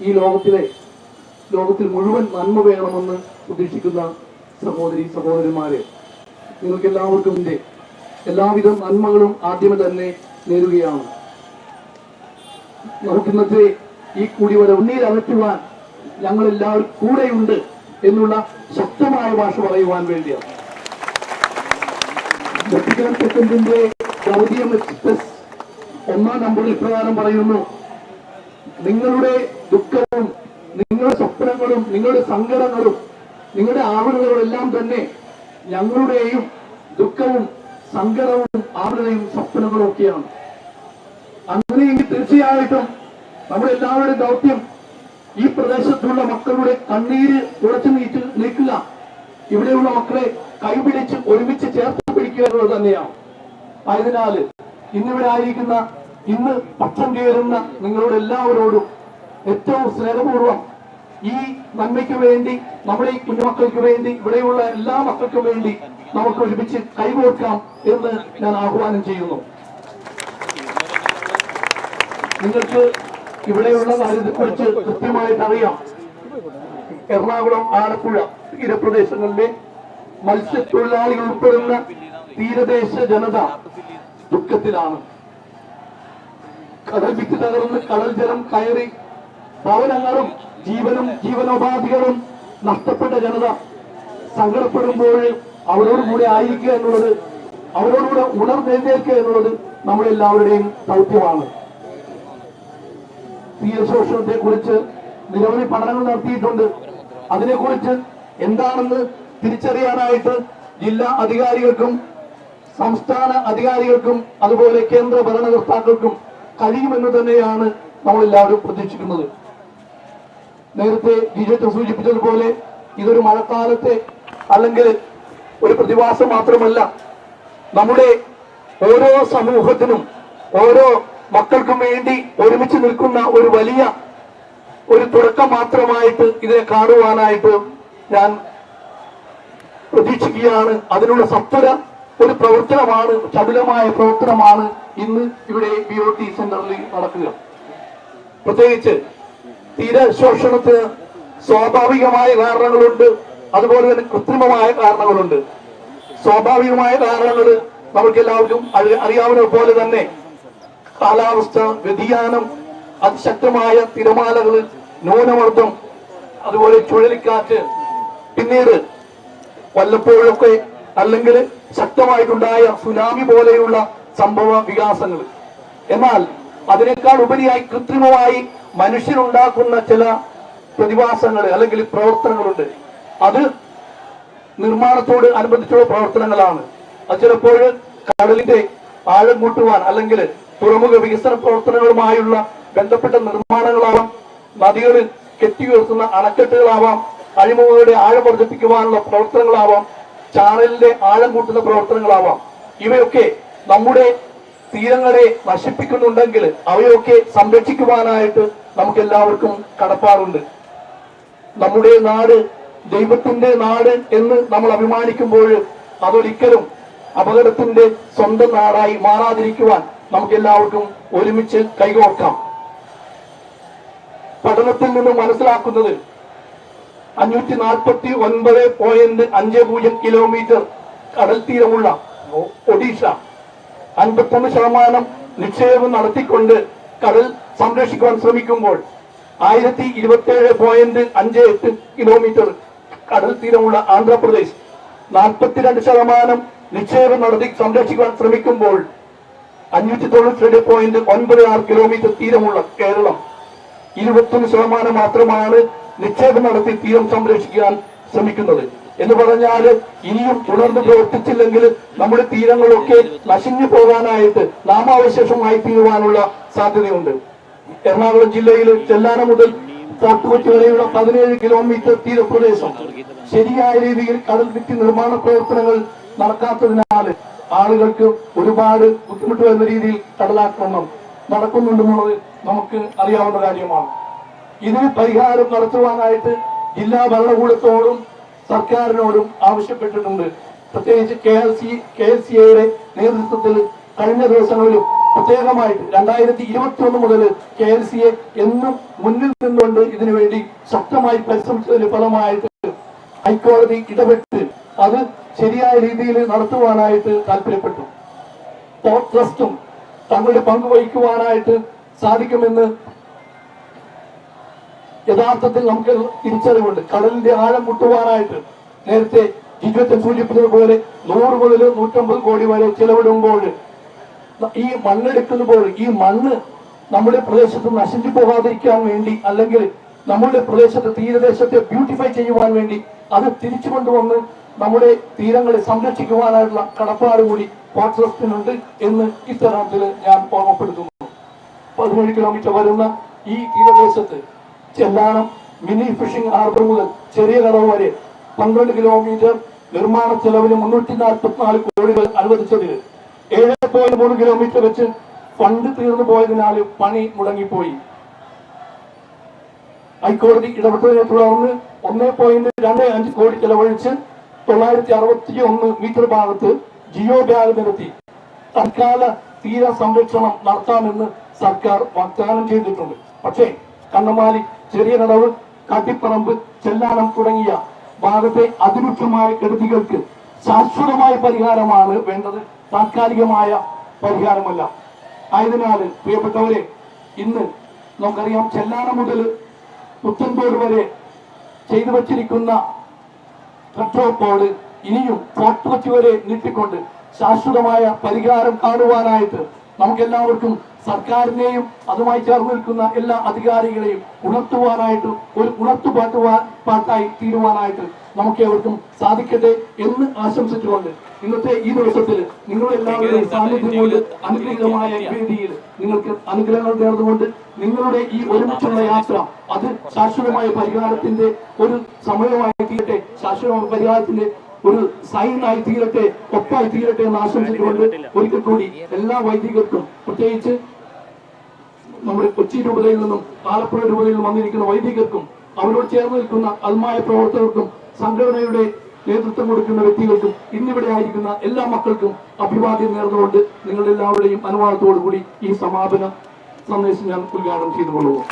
ഈ ലോകത്തിൽ മുഴുവൻ നന്മ വേണമെന്ന് ഉദ്ദേശിക്കുന്ന സഹോദരന്മാരെ, നിങ്ങൾക്ക് എല്ലാവർക്കും എല്ലാവിധ നന്മകളും ആദ്യമേ തന്നെ നേരുകയാണ്. നമുക്കിന്നത്തെ ഈ കൂടിവരവ് ഉണ്ണീരകറ്റുവാൻ ഞങ്ങൾ എല്ലാവരും കൂടെയുണ്ട് എന്നുള്ള ശക്തമായ ഭാഷ പറയുവാൻ വേണ്ടിയാണ്. വെട്ടിക്കൽ സെക്കൻഡിന്റെ ഗൗതം എക്സ്പ്രസ് 1-ാം നമ്പറിൽ ഇപ്രകാരം പറയുന്നു: നിങ്ങളുടെ ദുഃഖവും നിങ്ങളുടെ സ്വപ്നങ്ങളും നിങ്ങളുടെ സങ്കടങ്ങളും നിങ്ങളുടെ ആവലുകളും എല്ലാം തന്നെ ഞങ്ങളുടെയും ദുഃഖവും സങ്കടവും ആവലയും സ്വപ്നങ്ങളും ഒക്കെയാണ്. അങ്ങനെയെങ്കിൽ തീർച്ചയായിട്ടും നമ്മുടെ എല്ലാവരുടെയും ദൗത്യം ഈ പ്രദേശത്തുള്ള മക്കളുടെ കണ്ണീര് തുടച്ചു നീക്കുക, ഇവിടെയുള്ള മക്കളെ കൈപിടിച്ച് ഒരുമിച്ച് ചേർത്ത് പിടിക്കുക എന്നുള്ളത് തന്നെയാണ്. ആയതിനാൽ ഇന്നിവിടെ ആയിരിക്കുന്ന ഇന്ന് പക്ഷം ചേരുന്ന നിങ്ങളോട് എല്ലാവരോടും ഏറ്റവും സ്നേഹപൂർവ്വം ഈ നന്മയ്ക്ക് വേണ്ടി, നമ്മുടെ ഈ കുഞ്ഞുമക്കൾക്ക് വേണ്ടി, ഇവിടെയുള്ള എല്ലാ മക്കൾക്കും വേണ്ടി നമുക്ക് ഒരുമിച്ച് കൈകോർക്കാം എന്ന് ഞാൻ ആഹ്വാനം ചെയ്യുന്നു. നിങ്ങൾക്ക് ഇവിടെയുള്ള കാര്യത്തെക്കുറിച്ച് കൃത്യമായിട്ട് അറിയാം. എറണാകുളം, ആലപ്പുഴ തീരപ്രദേശങ്ങളിലെ മത്സ്യത്തൊഴിലാളികൾ ഉൾപ്പെടുന്ന തീരദേശ ജനത ദുഃഖത്തിലാണ്. കടൽ ഭിത്തി തകർന്ന് കടൽ ജലം കയറി ഭവനങ്ങളും ജീവനോപാധികളും നഷ്ടപ്പെട്ട ജനത സങ്കടപ്പെടുമ്പോൾ അവരോടുകൂടെ ആയിരിക്കുക എന്നുള്ളത്, അവരോടുകൂടെ ഉണർന്നെഴുന്നേൽക്കുക എന്നുള്ളത് നമ്മളെല്ലാവരുടെയും ദൗത്യമാണ്. തീരശോഷണത്തെ കുറിച്ച് നിരവധി പഠനങ്ങൾ നടത്തിയിട്ടുണ്ട്. അതിനെക്കുറിച്ച് എന്താണെന്ന് തിരിച്ചറിയാനായിട്ട് ജില്ലാ അധികാരികൾക്കും സംസ്ഥാന അധികാരികൾക്കും അതുപോലെ കേന്ദ്ര ഭരണകർത്താക്കൾക്കും കഴിയുമെന്ന് തന്നെയാണ് നമ്മളെല്ലാവരും പ്രതീക്ഷിക്കുന്നത്. നേരത്തെ ജിജേറ്റ് സൂചിപ്പിച്ചതുപോലെ ഇതൊരു മഴക്കാലത്തെ അല്ലെങ്കിൽ ഒരു പ്രതിഭാസം മാത്രമല്ല, നമ്മുടെ ഓരോ സമൂഹത്തിനും ഓരോ മക്കൾക്കും വേണ്ടി ഒരുമിച്ച് നിൽക്കുന്ന ഒരു വലിയ തുടക്കം മാത്രമായിട്ട് ഇതിനെ കാണുവാനായിട്ട് ഞാൻ പ്രതീക്ഷിക്കുകയാണ്. അതിനുള്ള സത്വര ഒരു പ്രവർത്തനമാണ്, ചടുലമായ പ്രവർത്തനമാണ് ഇന്ന് ഇവിടെ BOT സെന്ററിൽ നടക്കുക. പ്രത്യേകിച്ച് തീരശോഷണത്തിന് സ്വാഭാവികമായ കാരണങ്ങളുണ്ട്, അതുപോലെ തന്നെ കൃത്രിമമായ കാരണങ്ങളുണ്ട്. സ്വാഭാവികമായ കാരണങ്ങൾ നമുക്ക് എല്ലാവർക്കും അറിയാവുന്ന പോലെ തന്നെ കാലാവസ്ഥ വ്യതിയാനം, അതിശക്തമായ തിരമാലകൾ, ന്യൂനമർദ്ദം, അതുപോലെ ചുഴലിക്കാറ്റ്, പിന്നീട് വല്ലപ്പോഴൊക്കെ അല്ലെങ്കിൽ ശക്തമായിട്ടുണ്ടായ സുനാമി പോലെയുള്ള സംഭവ വികാസങ്ങൾ. എന്നാൽ അതിനേക്കാൾ ഉപരിയായി കൃത്രിമമായി മനുഷ്യരുണ്ടാക്കുന്ന ചില പ്രതിഭാസങ്ങൾ അല്ലെങ്കിൽ പ്രവർത്തനങ്ങളുണ്ട്. അത് നിർമ്മാണത്തോട് അനുബന്ധിച്ചുള്ള പ്രവർത്തനങ്ങളാണ്. അത് ചിലപ്പോൾ കടലിന്റെ ആഴം കൂട്ടുവാൻ അല്ലെങ്കിൽ തുറമുഖ വികസന പ്രവർത്തനങ്ങളുമായുള്ള ബന്ധപ്പെട്ട നിർമ്മാണങ്ങളാവാം, നദികളിൽ കെട്ടിയുയർത്തുന്ന അണക്കെട്ടുകളാവാം, അഴിമുഖങ്ങളുടെ ആഴം വർദ്ധിപ്പിക്കുവാനുള്ള പ്രവർത്തനങ്ങളാവാം, ചാനലിന്റെ ആഴം കൂട്ടുന്ന പ്രവർത്തനങ്ങളാവാം. ഇവയൊക്കെ നമ്മുടെ തീരങ്ങളെ നശിപ്പിക്കുന്നുണ്ടെങ്കിൽ അവയൊക്കെ സംരക്ഷിക്കുവാനായിട്ട് നമുക്ക് എല്ലാവർക്കും കടപ്പാടുണ്ട്. നമ്മുടെ നാട് ദൈവത്തിന്റെ നാട് എന്ന് നമ്മൾ അഭിമാനിക്കുമ്പോൾ അതൊരിക്കലും അപകടത്തിന്റെ സ്വന്തം നാടായി മാറാതിരിക്കുവാൻ നമുക്ക് എല്ലാവർക്കും ഒരുമിച്ച് കൈകോർക്കാം. പഠനത്തിൽ നിന്ന് മനസ്സിലാക്കുന്നത് 549.50 കിലോമീറ്റർ കടൽ തീരമുള്ള ഒഡീഷ 51% നിക്ഷേപം നടത്തിക്കൊണ്ട് കടൽ സംരക്ഷിക്കുവാൻ ശ്രമിക്കുമ്പോൾ 1027.58 കിലോമീറ്റർ കടൽ തീരമുള്ള ആന്ധ്രാപ്രദേശ് 42% നിക്ഷേപം നടത്തി സംരക്ഷിക്കുവാൻ ശ്രമിക്കുമ്പോൾ 592.96 കിലോമീറ്റർ തീരമുള്ള കേരളം 21% മാത്രമാണ് നിക്ഷേപം നടത്തി തീരം സംരക്ഷിക്കാൻ ശ്രമിക്കുന്നത്. എന്ന് പറഞ്ഞാൽ ഇനിയും തുടർന്ന് പ്രവർത്തിച്ചില്ലെങ്കിൽ നമ്മുടെ തീരങ്ങളൊക്കെ നശിഞ്ഞു പോകാനായിട്ട് നാമാവശേഷമായി തീരുവാനുള്ള സാധ്യതയുണ്ട്. എറണാകുളം ജില്ലയിൽ ചെല്ലാന മുതൽ ഫോർട്ട് കൊച്ചി വരെയുള്ള 17 കിലോമീറ്റർ തീരപ്രദേശം ശരിയായ രീതിയിൽ കടൽ ഭിത്തി നിർമ്മാണ പ്രവർത്തനങ്ങൾ നടക്കാത്തതിനാൽ ആളുകൾക്ക് ഒരുപാട് ബുദ്ധിമുട്ട് വരുന്ന രീതിയിൽ കടലാക്രമണം നടക്കുന്നുണ്ടെന്നുള്ളത് നമുക്ക് അറിയാവുന്ന കാര്യമാണ്. ഇതിന് പരിഹാരം നടത്തുവാനായിട്ട് ജില്ലാ ഭരണകൂടത്തോടും സർക്കാരിനോടും ആവശ്യപ്പെട്ടിട്ടുണ്ട്. പ്രത്യേകിച്ച് KLCAയുടെ നേതൃത്വത്തിൽ കഴിഞ്ഞ ദിവസങ്ങളിലും പ്രത്യേകമായിട്ട് 2021 മുതൽ KLCA എന്നും മുന്നിൽ നിന്നുകൊണ്ട് ഇതിനുവേണ്ടി ശക്തമായി പരിശ്രമിച്ചതിന് ഫലമായിട്ട് ഹൈക്കോടതി ഇടപെട്ട് അത് ശരിയായ രീതിയിൽ നടത്തുവാനായിട്ട് താല്പര്യപ്പെട്ടു. പോർട്ട് ട്രസ്റ്റും തങ്ങളുടെ പങ്ക് വഹിക്കുവാനായിട്ട് സാധിക്കുമെന്ന് യഥാർത്ഥത്തിൽ നമുക്ക് തിരിച്ചറിവുണ്ട്. കടലിന്റെ ആഴം മുട്ടുവാനായിട്ട് നേരത്തെ ജിജുവച്ചൻ സൂചിപ്പിച്ചതുപോലെ 100 മുതൽ 150 കോടി വരെ ചിലവിടുമ്പോൾ ഈ മണ്ണെടുക്കുമ്പോൾ ഈ മണ്ണ് നമ്മുടെ പ്രദേശത്ത് നശിച്ചു പോകാതിരിക്കാൻ വേണ്ടി, അല്ലെങ്കിൽ നമ്മുടെ പ്രദേശത്ത് തീരദേശത്തെ ബ്യൂട്ടിഫൈ ചെയ്യുവാൻ വേണ്ടി അത് തിരിച്ചു കൊണ്ടുവന്ന് നമ്മുടെ തീരങ്ങളെ സംരക്ഷിക്കുവാനായിട്ടുള്ള കടപ്പാട് കൂടി പോർട്ട് ട്രസ്റ്റിനുണ്ട് എന്ന് ഇത്തരത്തിൽ ഞാൻ ഓർമ്മപ്പെടുത്തുന്നു. 17 കിലോമീറ്റർ വരുന്ന ഈ തീരദേശത്ത് ചെല്ലാനം മിനി ഫിഷിംഗ് ഹാർബർ മുതൽ ചെറിയ കടവ് വരെ 12 കിലോമീറ്റർ നിർമ്മാണ ചെലവിന് 344 കോടികൾ അനുവദിച്ചതിൽ 7.3 കിലോമീറ്റർ വെച്ച് ഫണ്ട് തീർന്നു പോയതിനാൽ പണി മുടങ്ങിപ്പോയി. ഹൈക്കോടതി ഇടപെട്ടതിനെ തുടർന്ന് 1.25 കോടി ചെലവഴിച്ച് 961 മീറ്റർ ഭാഗത്ത് ജിയോ ബാഗ് നിരത്തി തൽക്കാല തീര സംരക്ഷണം നടത്താമെന്ന് സർക്കാർ വാഗ്ദാനം ചെയ്തിട്ടുണ്ട്. പക്ഷേ കണ്ണമാലി, ചെറിയ കടവ്, കാട്ടിപ്പറമ്പ്, ചെല്ലാനം തുടങ്ങിയ ഭാഗത്തെ അതിരൂക്ഷമായ കെടുതികൾക്ക് ശാശ്വതമായ പരിഹാരമാണ് വേണ്ടത്, താൽക്കാലികമായ പരിഹാരമല്ല. ആയതിനാൽ പ്രിയപ്പെട്ടവരെ, ഇന്ന് നമുക്കറിയാം ചെല്ലാനം മുതൽ പുത്തൻതോട് വരെ ചെയ്തു വച്ചിരിക്കുന്ന റെട്രോപോഡ് ഇനിയും ഫോർട്ട് കൊച്ചി വരെ നീട്ടിക്കൊണ്ട് ശാശ്വതമായ പരിഹാരം കാണുവാനായിട്ട് നമുക്കെല്ലാവർക്കും സർക്കാരിനെയും അതുമായി ചേർന്ന് നിൽക്കുന്ന എല്ലാ അധികാരികളെയും ഉണർത്തുവാനായിട്ട് ഒരു പാട്ടായി തീരുവാനായിട്ട് നമുക്കേവർക്കും സാധിക്കട്ടെ എന്ന് ആശംസിച്ചുകൊണ്ട് ഇന്നത്തെ ഈ ദിവസത്തിൽ നിങ്ങളെല്ലാവരുടെയും സാന്നിധ്യം കൊണ്ട് അനുഗ്രഹീതമായ വേദിയിൽ നിങ്ങൾക്ക് അനുഗ്രഹങ്ങൾ നേർന്നുകൊണ്ട് നിങ്ങളുടെ ഈ ഒരുമിച്ചുള്ള യാത്ര അത് ശാശ്വതമായ പരിഹാരത്തിന്റെ ഒരു സമയമായി തീരട്ടെ, ശാശ്വതമായ പരിഹാരത്തിന്റെ ഒരു സൈനായി തീരട്ടെ, ഒപ്പായി തീരട്ടെ എന്ന് ആശംസിച്ചുകൊണ്ട് ഒരിക്കൽ കൂടി എല്ലാ വൈദികർക്കും, പ്രത്യേകിച്ച് നമ്മുടെ കൊച്ചി രൂപതയിൽ നിന്നും ആലപ്പുഴ രൂപതയിൽ നിന്നും വന്നിരിക്കുന്ന വൈദികർക്കും അവരോട് ചേർന്ന് നിൽക്കുന്ന ആത്മായ പ്രവർത്തകർക്കും സംഘടനയുടെ നേതൃത്വം കൊടുക്കുന്ന വ്യക്തികൾക്കും ഇന്നിവിടെ ആയിരിക്കുന്ന എല്ലാ മക്കൾക്കും അഭിവാദ്യം നേർന്നുകൊണ്ട് നിങ്ങളെല്ലാവരുടെയും അനുവാദത്തോടു കൂടി ഈ സമാപന സന്ദേശം ഞാൻ ഉദ്ഘാടനം ചെയ്തുകൊള്ളുന്നു.